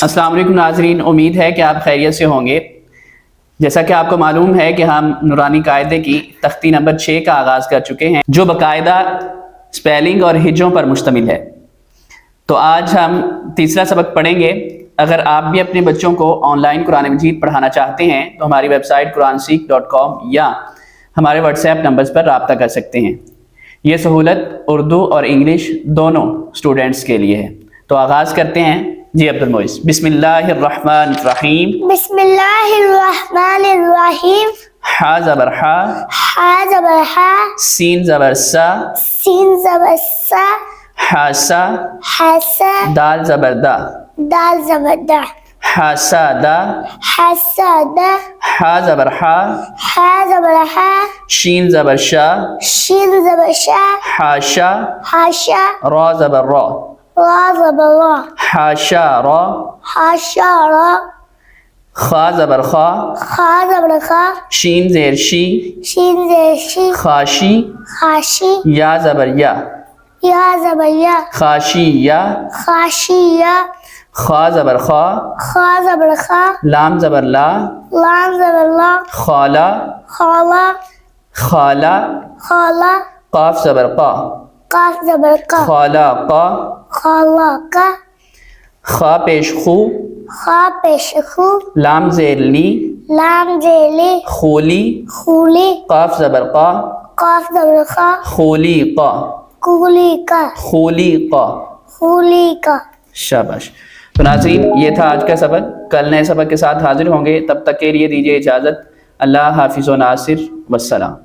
السلام علیکم ناظرین، امید ہے کہ آپ خیریت سے ہوں گے۔ جیسا کہ آپ کو معلوم ہے کہ ہم نورانی قاعدے کی تختی نمبر 6 کا آغاز کر چکے ہیں، جو باقاعدہ سپیلنگ اور ہجوں پر مشتمل ہے۔ تو آج ہم تیسرا سبق پڑھیں گے۔ اگر آپ بھی اپنے بچوں کو آن لائن قرآن مجید پڑھانا چاہتے ہیں تو ہماری ویب سائٹ quranseek.com یا ہمارے واٹس ایپ نمبرز پر رابطہ کر سکتے ہیں۔ یہ سہولت اردو اور انگلش دونوں اسٹوڈنٹس کے لیے ہے۔ تو آغاز کرتے ہیں۔ جی عبد المعز، بسم اللہ الرحمن الرحیم۔ بسم اللہ الرحمن الرحیم۔ حا زبر حا، حا زبر حا، سین زبر سا، سین زبر سا، حا سا، حا سا، دال زبر دا، دال زبر دا، حا سا دا، حا سا دا، حا زبر حا، حا زبر حا، شین زبر شا، شین زبر شا، حاشا، حاشا، را زبر را، را زبر را، حاشا را، حاشا را، خا زبر خا، خا زبر خا، شین زیر شی، شین زیر شی، خاشی، خاشی، یا زبر یا، یا زبر یا، خاشی یا، خاشی یا، خا زبر خا، خا زبر خا، لام زبر لا، لام زبر لا، خالا، خالا، خالا، خالا، قاف زبر قا، قاف زبر قا، خالا قا، خالا کا، خا پیش خو، خا پیش خو، لام زیر لی، لام زیلی، خولی، خولی، قاف زبر قا، قاف زبر خا، خولی قا، کولی کا، خولی قا۔ خولی کا۔ شاباش۔ تو ناظرین، یہ تھا آج کا سبق۔ کل نئے سبق کے ساتھ حاضر ہوں گے، تب تک کے لیے دیجیے اجازت۔ اللہ حافظ و ناصر، والسلام۔